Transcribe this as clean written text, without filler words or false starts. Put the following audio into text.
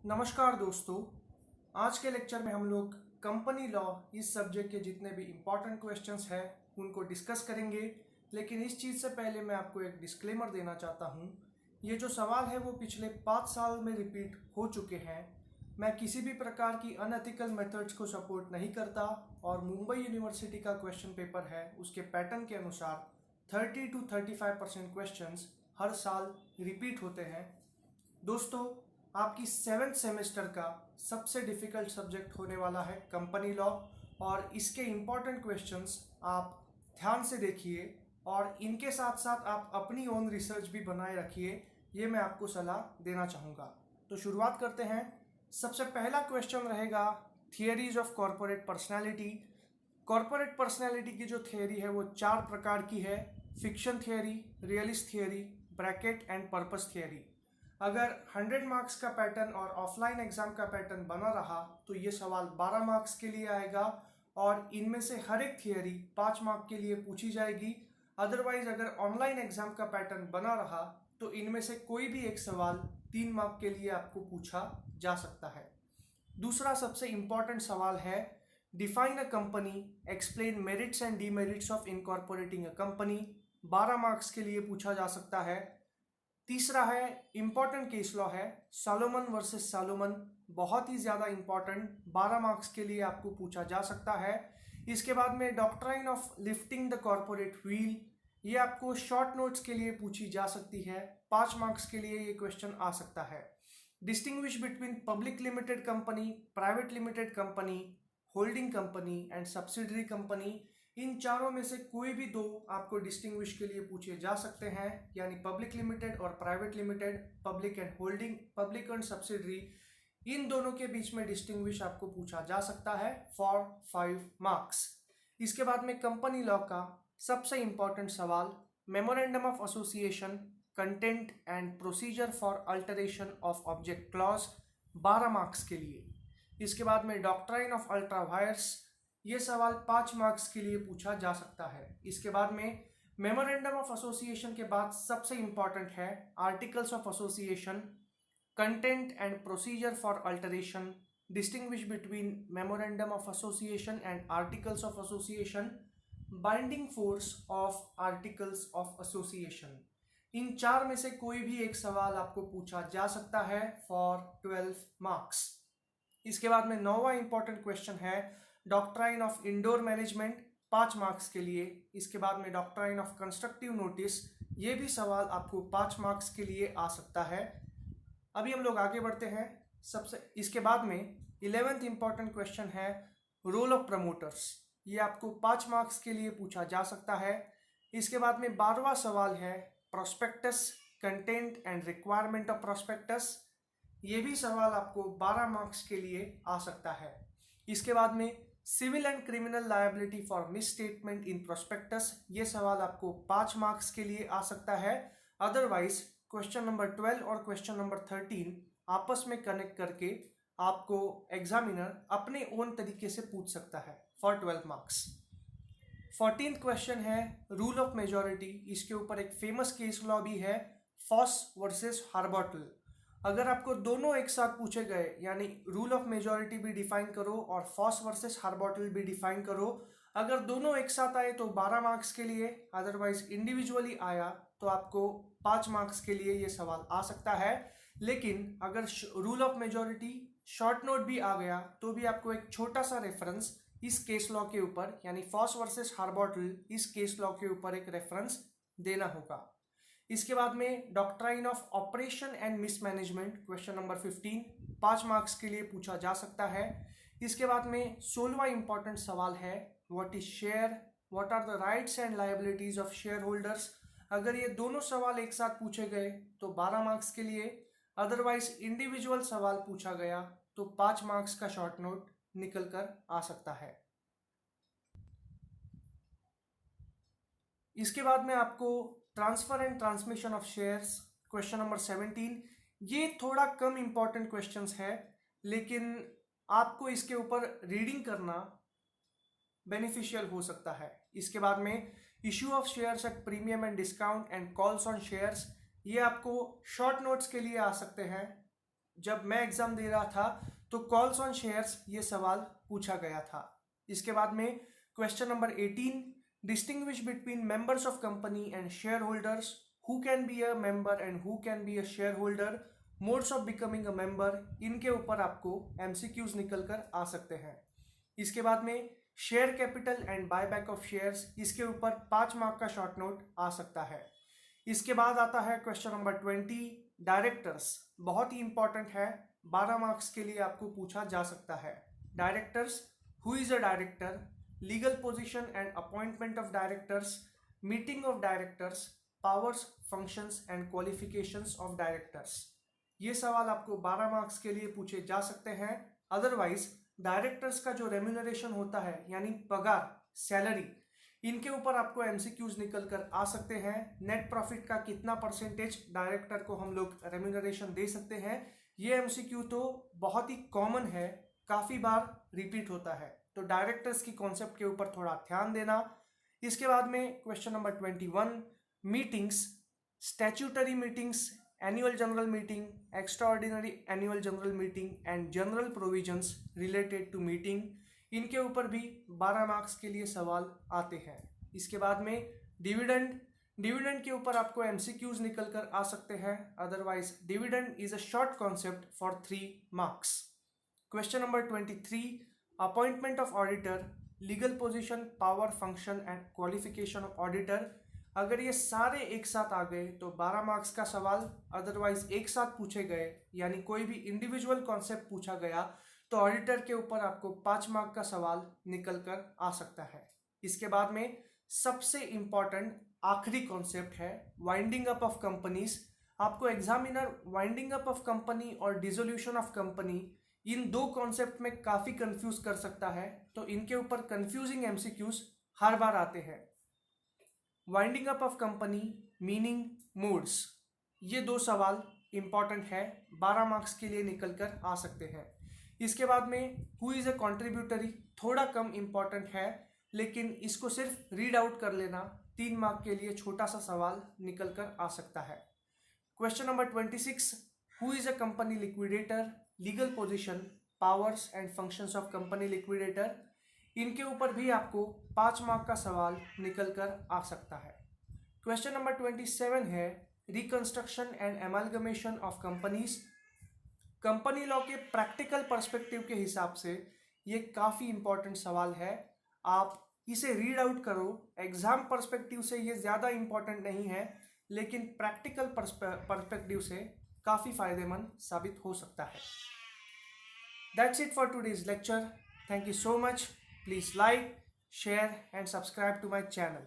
नमस्कार दोस्तों। आज के लेक्चर में हम लोग कंपनी लॉ इस सब्जेक्ट के जितने भी इम्पोर्टेंट क्वेश्चंस हैं उनको डिस्कस करेंगे। लेकिन इस चीज़ से पहले मैं आपको एक डिस्क्लेमर देना चाहता हूँ। ये जो सवाल है वो पिछले 5 साल में रिपीट हो चुके हैं। मैं किसी भी प्रकार की अनएथिकल मेथड्स को सपोर्ट नहीं करता और मुंबई यूनिवर्सिटी का क्वेश्चन पेपर है उसके पैटर्न के अनुसार 30 to 35% क्वेश्चंस हर साल रिपीट होते हैं। दोस्तों, आपकी 7th सेमेस्टर का सबसे डिफिकल्ट सब्जेक्ट होने वाला है कंपनी लॉ और इसके इम्पॉर्टेंट क्वेश्चंस आप ध्यान से देखिए और इनके साथ साथ आप अपनी ओन रिसर्च भी बनाए रखिए। ये मैं आपको सलाह देना चाहूँगा। तो शुरुआत करते हैं। सबसे पहला क्वेश्चन रहेगा theories of corporate personality. Corporate personality की जो थियरी है वो 4 प्रकार की है: fiction theory, realist theory, bracket and purpose theory. अगर 100 मार्क्स का पैटर्न और ऑफलाइन एग्जाम का पैटर्न बना रहा तो ये सवाल 12 मार्क्स के लिए आएगा और इनमें से हर एक थियरी 5 मार्क के लिए पूछी जाएगी। अदरवाइज अगर ऑनलाइन एग्जाम का पैटर्न बना रहा तो इनमें से कोई भी एक सवाल 3 मार्क के लिए आपको पूछा जा सकता है। दूसरा सबसे इंपॉर्टेंट सवाल है define a company, explain merits and demerits of incorporating a company. 12 marks के लिए पूछा जा सकता है। तीसरा है इंपॉर्टेंट केस लॉ है सॉलोमन वर्सेस सॉलोमन, बहुत ही ज्यादा इंपॉर्टेंट, 12 मार्क्स के लिए आपको पूछा जा सकता है। इसके बाद में doctrine of lifting the corporate wheel, ये आपको शॉर्ट नोट्स के लिए पूछी जा सकती है। 5 मार्क्स के लिए ये क्वेश्चन आ सकता है। Distinguish between public limited company, private limited company, holding company and subsidiary company, इन चारों में से कोई भी दो आपको डिस्टिंग्विश के लिए पूछे जा सकते हैं, यानी पब्लिक लिमिटेड और private limited, public and holding, public and subsidiary, इन दोनों के बीच में डिस्टिंग्विश आपको पूछा जा सकता है फॉर 5 मार्क्स। इसके बाद में कंपनी लॉ का सबसे इंपॉर्टेंट सवाल memorandum of association, content and procedure for alteration of object clause, 12 marks के लिए। इसके बाद में डॉक्ट्राइन ऑफ अल्ट्रा वायर्स, ये सवाल 5 मार्क्स के लिए पूछा जा सकता है। इसके बाद में मेमोरेंडम ऑफ एसोसिएशन के बाद सबसे इंपॉर्टेंट है articles of association, content and procedure for alteration, distinguish between memorandum of association and articles of association, binding force of articles of association. इन 4 में से कोई भी एक सवाल आपको पूछा जा सकता है फॉर 12 मार्क्स। इसके बाद में 9वां इंपॉर्टेंट क्वेश्चन है doctrine of indoor management, 5 marks के लिए। इसके बाद में डॉक्ट्राइन ऑफ कंस्ट्रक्टिव नोटिस, ये भी सवाल आपको 5 मार्क्स के लिए आ सकता है। अभी हम लोग आगे बढ़ते हैं। इसके बाद में 11th इंपॉर्टेंट क्वेश्चन है रोल ऑफ प्रमोटर्स, ये आपको 5 मार्क्स के लिए पूछा जा सकता है। इसके बाद में 12वां सवाल है prospectus, content and requirement of prospectus, ये भी सवाल आपको 12 मार्क्स के लिए आ सकता है। इसके बाद में civil and criminal liability for misstatement in prospectus, ये सवाल आपको 5 मार्क्स के लिए आ सकता है। अदरवाइज क्वेश्चन नंबर 12 और क्वेश्चन नंबर 13 आपस में कनेक्ट करके आपको एग्जामिनर अपने ओन तरीके से पूछ सकता है फॉर 12 मार्क्स। 14th क्वेश्चन है रूल ऑफ मेजॉरिटी, इसके ऊपर एक फेमस केस लॉ भी है फॉस वर्सेस हार्बॉटल। अगर आपको दोनों एक साथ पूछे गए, यानी रूल ऑफ मेजॉरिटी भी डिफाइन करो और फॉस वर्सेस हार्बॉटल भी डिफाइन करो, अगर दोनों एक साथ आए तो 12 मार्क्स के लिए, अदरवाइज इंडिविजुअली आया तो आपको 5 मार्क्स के लिए ये सवाल आ सकता है। लेकिन अगर rule of majority short note भी आ गया तो भी आपको एक छोटा सा रेफरेंस इस केस लॉ के ऊपर, यानी फॉस वर्सेस हार्बॉटल, इस केस लॉ के ऊपर एक रेफरेंस देना होगा। इसके बाद में doctrine of operation and mismanagement, question number 15, 5 marks के लिए पूछा जा सकता है। इसके बाद में 16वां इंपॉर्टेंट सवाल है what is share, what are the rights and liabilities of shareholders. अगर ये दोनों सवाल एक साथ पूछे गए तो 12 मार्क्स के लिए, अदरवाइज इंडिविजुअल सवाल पूछा गया तो 5 मार्क्स का शॉर्ट नोट निकल कर आ सकता है। इसके बाद में आपको transfer and transmission of shares, question number 17, ये थोड़ा कम इंपॉर्टेंट क्वेश्चंस है लेकिन आपको इसके ऊपर रीडिंग करना बेनिफिशियल हो सकता है। इसके बाद में issue of shares at premium and discount and calls on shares, ये आपको शॉर्ट नोट्स के लिए आ सकते हैं। जब मैं एग्जाम दे रहा था तो कॉल्स ऑन शेयर्स ये सवाल पूछा गया था। इसके बाद में question number 18, distinguish between members of company and share holders, who can be a member and who can be a share holder, modes of becoming a member, इनके ऊपर आपको एमसीक्यूज निकल कर आ सकते हैं। इसके बाद में share capital and buyback of shares, इसके ऊपर 5 मार्क का शॉर्ट नोट आ सकता है। इसके बाद आता है क्वेश्चन नंबर 20, डायरेक्टर्स, बहुत ही इंपॉर्टेंट है, 12 मार्क्स के लिए आपको पूछा जा सकता है। Directors, who is a director, legal position and appointment of directors, meeting of directors, powers, functions and qualifications of directors. ये सवाल आपको 12 मार्क्स के लिए पूछे जा सकते हैं। अदरवाइज डायरेक्टर्स का जो रेम्यूनरेशन होता है यानी पगार, सैलरी, इनके ऊपर आपको एमसीक्यूज निकल कर आ सकते हैं। नेट प्रॉफिट का कितना परसेंटेज डायरेक्टर को हम लोग रेम्यूनरेशन दे सकते हैं, ये एमसीक्यू तो बहुत ही कॉमन है, काफी बार रिपीट होता है, तो डायरेक्टर्स की कॉन्सेप्ट के ऊपर थोड़ा ध्यान देना। इसके बाद में question number 21, meetings, statutory meetings, annual general meeting, extraordinary annual general meeting and general provisions related to meeting, इनके ऊपर भी 12 मार्क्स के लिए सवाल आते हैं। इसके बाद में डिविडेंड, डिविडेंड के ऊपर आपको एमसीक्यूज निकल कर आ सकते हैं। Otherwise dividend is a short concept for 3 marks. Question number 23, appointment of auditor, legal position, power, function and qualification of auditor, अगर ये सारे एक साथ आ गए तो 12 मार्क्स का सवाल। अदरवाइज एक साथ पूछे गए यानी कोई भी इंडिविजुअल कॉन्सेप्ट पूछा गया तो ऑडिटर के ऊपर आपको 5 मार्क का सवाल निकल कर आ सकता है। इसके बाद में सबसे इंपॉर्टेंट आखिरी कॉन्सेप्ट है वाइंडिंग अप ऑफ कंपनीज। आपको examiner winding up of company और डिसोल्यूशन ऑफ कंपनी, इन दो कॉन्सेप्ट में काफी कंफ्यूज कर सकता है, तो इनके ऊपर कंफ्यूजिंग एमसीक्यूज हर बार आते हैं। Winding up of company, meaning, moods, ये 2 सवाल इंपॉर्टेंट है, 12 मार्क्स के लिए निकल कर आ सकते हैं। इसके बाद में हु इज अ कॉन्ट्रीब्यूटरी, थोड़ा कम इंपॉर्टेंट है, लेकिन इसको सिर्फ रीड आउट कर लेना, 3 मार्क के लिए छोटा सा सवाल निकल कर आ सकता है। Question number 26, who is a company liquidator, legal position, powers and functions of company liquidator, इनके ऊपर भी आपको 5 मार्क का सवाल निकल कर आ सकता है। क्वेश्चन नंबर 27 है reconstruction and amalgamation of companies. Company law के प्रैक्टिकल पर्सपेक्टिव के हिसाब से ये काफ़ी इंपॉर्टेंट सवाल है, आप इसे रीड आउट करो। एग्जाम पर्सपेक्टिव से ये ज़्यादा इंपॉर्टेंट नहीं है, लेकिन प्रैक्टिकल पर्सपेक्टिव से काफ़ी फायदेमंद साबित हो सकता है। That's it for today's lecture. Thank you so much. Please like, share and subscribe to my channel.